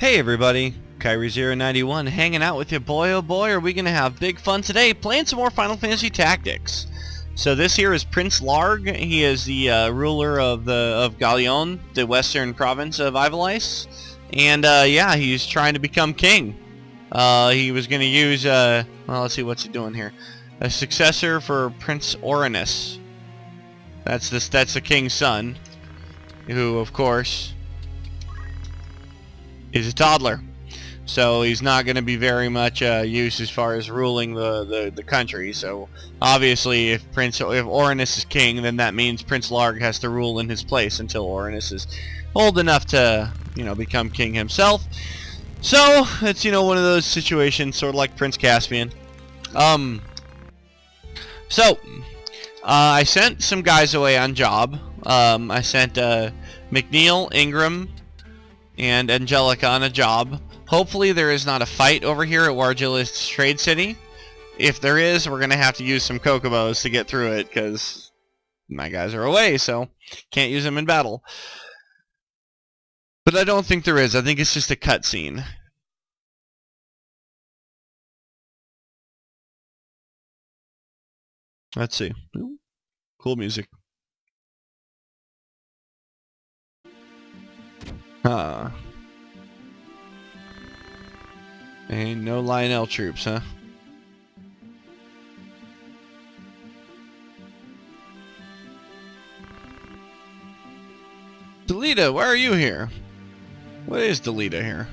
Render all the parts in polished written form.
Hey everybody, Kyrie091 hanging out with you. Boy oh boy, are we gonna have big fun today playing some more Final Fantasy Tactics. So this here is Prince Larg. He is the ruler of Gallion, the western province of Ivalice. And yeah, he's trying to become king. He was gonna use well, let's see what's he doing here. A successor for Prince Orinus. That's the king's son, who of course is a toddler, so he's not going to be very much use as far as ruling the country. So obviously, if Orinus is king, then that means Prince Larg has to rule in his place until Orinus is old enough to, become king himself. So it's one of those situations, sort of like Prince Caspian. I sent some guys away on job. I sent McNeil, Ingram, and Angelica on a job. Hopefully there is not a fight over here at Wargilis Trade City. If there is, we're going to have to use some Kokobos to get through it, because my guys are away, so can't use them in battle. But I don't think there is. I think it's just a cutscene. Let's see. Ooh, cool music. Ain't no Lionel troops, huh? Delita, why are you here? What is Delita here?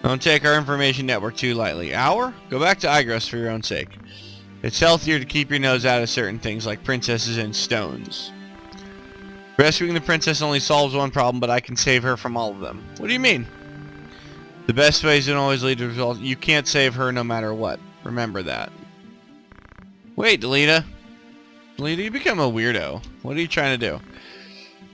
Don't take our information network too lightly. Hour? Go back to Igros for your own sake. It's healthier to keep your nose out of certain things like princesses and stones. Rescuing the princess only solves one problem, but I can save her from all of them. What do you mean? The best ways don't always lead to results. You can't save her no matter what. Remember that. Wait, Delita. Delita, you become a weirdo. What are you trying to do?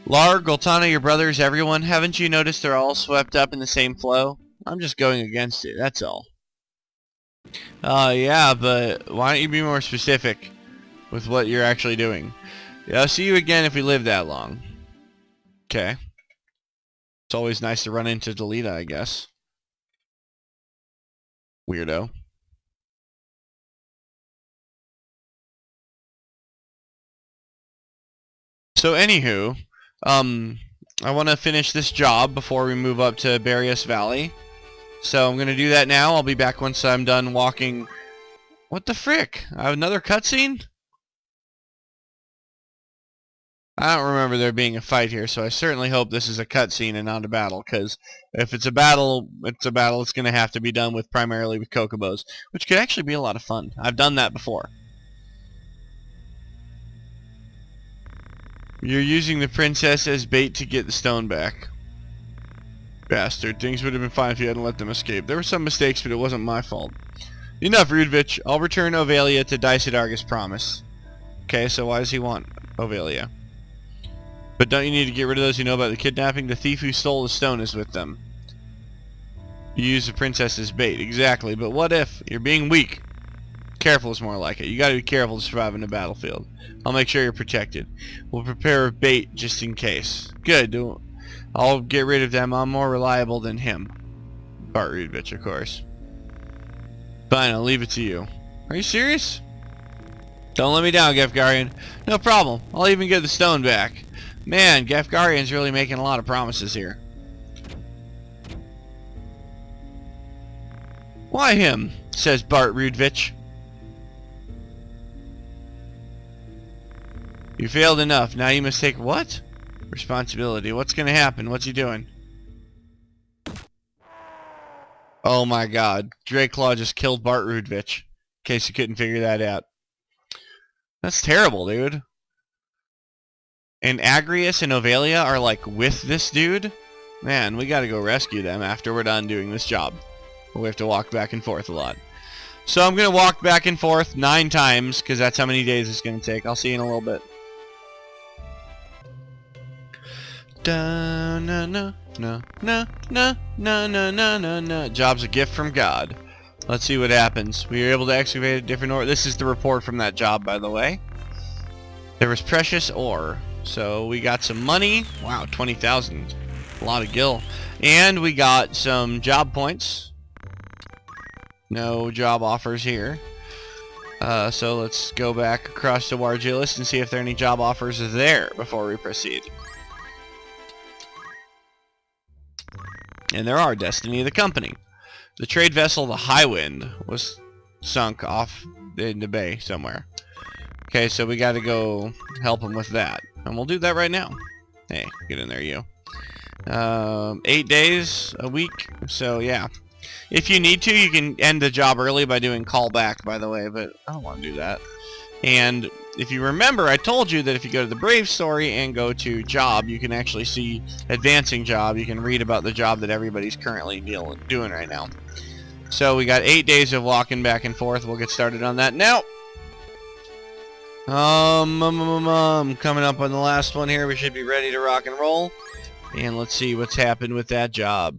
Larg, Goltana, your brothers, everyone, haven't you noticed they're all swept up in the same flow? I'm just going against it, that's all. Yeah, but why don't you be more specific with what you're actually doing? Yeah, I'll see you again if we live that long. Okay. It's always nice to run into Delita, I guess. Weirdo. So anywho, I want to finish this job before we move up to Barrios Valley. So I'm going to do that now. I'll be back once I'm done walking. What the frick? I have another cutscene? I don't remember there being a fight here, so I certainly hope this is a cutscene and not a battle, because if it's a battle, it's going to have to be done with primarily with Kokobos, which could actually be a lot of fun. I've done that before. You're using the princess as bait to get the stone back. Bastard, things would have been fine if you hadn't let them escape. There were some mistakes, but it wasn't my fault. Enough, Rudvich. I'll return Ovalia to Daisadarg as promised. Okay, so why does he want Ovalia? But don't you need to get rid of those who know about the kidnapping? The thief who stole the stone is with them. You use the princess as bait. Exactly, but what if? You're being weak. Careful is more like it. You gotta be careful to survive in the battlefield. I'll make sure you're protected. We'll prepare a bait just in case. Good. I'll get rid of them. I'm more reliable than him. Bart Rudvich, of course. Fine, I'll leave it to you. Are you serious? Don't let me down, Gefgarian. No problem. I'll even get the stone back. Man, Gefgarian's really making a lot of promises here. Why him? Says Bart Rudvich. You failed enough. Now you must take what? Responsibility. What's gonna happen? What's he doing? Oh my god. Draculaw just killed Bart Rudvich. In case you couldn't figure that out. That's terrible, dude. And Agrius and Ovalia are like with this dude? Man, we gotta go rescue them after we're done doing this job. We have to walk back and forth a lot. So I'm gonna walk back and forth 9 times, because that's how many days it's gonna take. I'll see you in a little bit. Da, na, na, na, na, na, na, na, na, na, na. Job's a gift from God. Let's see what happens. We were able to excavate a different ore. This is the report from that job, by the way. There was precious ore. So we got some money. Wow, 20,000. A lot of gil. And we got some job points. No job offers here. So let's go back across to Wargilus and see if there are any job offers there before we proceed. And there are. Destiny of the company. The trade vessel, the Highwind, was sunk off in the bay somewhere. Okay, so we got to go help him with that. And we'll do that right now. Hey, get in there, you. 8 days a week. So, yeah. If you need to, you can end the job early by doing callback, by the way, but I don't want to do that. And if you remember, I told you that if you go to the Brave story and go to job, you can actually see advancing job. You can read about the job that everybody's currently doing right now. So we got 8 days of walking back and forth. We'll get started on that now. Coming up on the last one here. We should be ready to rock and roll. And let's see what's happened with that job.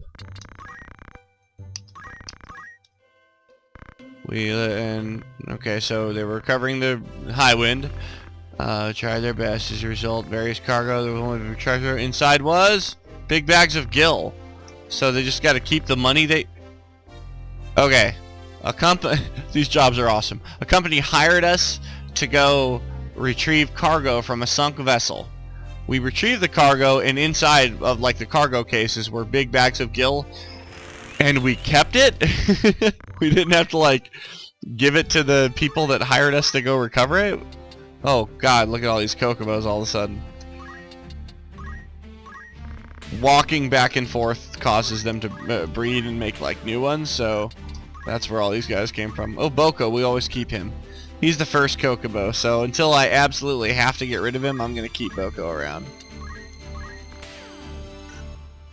Okay, so they were covering the Highwind. Tried their best as a result. Various cargo. The one treasure inside was big bags of gil. So they just got to keep the money they. Okay, a company. These jobs are awesome. A company hired us to go retrieve cargo from a sunk vessel. We retrieved the cargo, and inside of like the cargo cases were big bags of gil, and we kept it. We didn't have to like give it to the people that hired us to go recover it. Oh god, look at all these Kokobos all of a sudden. Walking back and forth causes them to breed and make like new ones, so that's where all these guys came from. Oh, Boko, we always keep him. He's the first Kokobo, so until I absolutely have to get rid of him, I'm going to keep Boko around.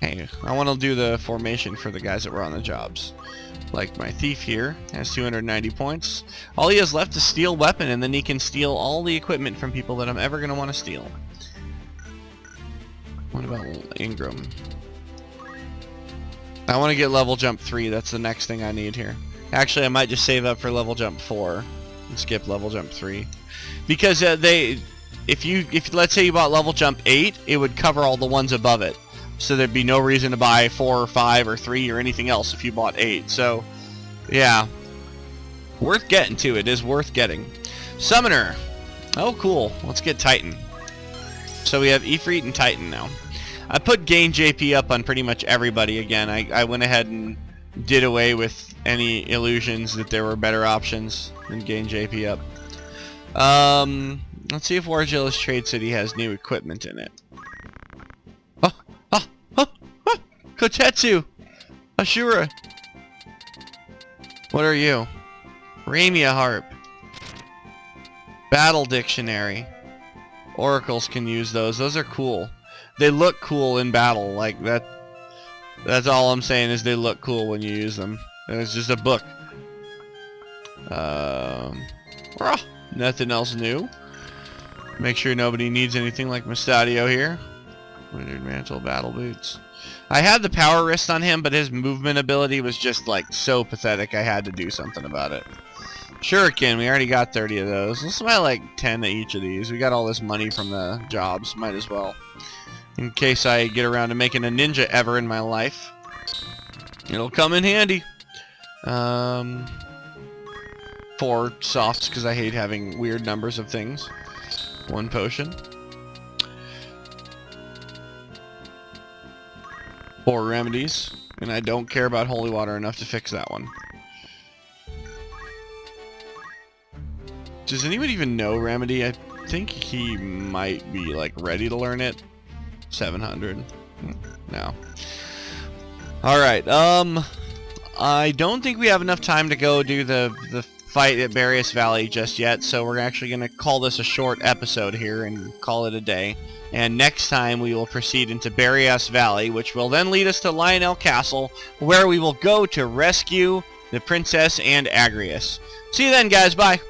Hey, I want to do the formation for the guys that were on the jobs. Like my thief here has 290 points. All he has left is steal weapon, and then he can steal all the equipment from people that I'm ever going to want to steal. What about Ingram? I want to get level jump 3. That's the next thing I need here. Actually, I might just save up for level jump 4 and skip level jump 3, because if let's say you bought level jump 8, it would cover all the ones above it. So there'd be no reason to buy 4 or 5 or 3 or anything else if you bought 8. So, yeah, worth getting to. It is worth getting. Summoner. Oh, cool. Let's get Titan. So we have Ifrit and Titan now. I put gain JP up on pretty much everybody again. I went ahead and did away with any illusions that there were better options than gain JP up. Let's see if Wargilus Trade City has new equipment in it. Kotetsu! Ashura! What are you? Ramia Harp. Battle Dictionary. Oracles can use those. Those are cool. They look cool in battle. Like that. That's all I'm saying is they look cool when you use them. It's just a book. Nothing else new. Make sure nobody needs anything like Mustadio here. Wizard Mantle, Battle Boots. I had the power wrist on him, but his movement ability was just like so pathetic I had to do something about it. Shuriken, we already got 30 of those. Let's buy like 10 of each of these. We got all this money from the jobs, might as well. In case I get around to making a ninja ever in my life. It'll come in handy. 4 softs, because I hate having weird numbers of things. 1 potion. 4 remedies, and I don't care about holy water enough to fix that one. Does anybody even know remedy? I think he might be like ready to learn it. 700. No. Alright, I don't think we have enough time to go do the fight at Barious Valley just yet, so we're actually going to call this a short episode here and call it a day. And next time we will proceed into Barious Valley, which will then lead us to Lionel Castle, where we will go to rescue the princess and Agrius. See you then, guys. Bye.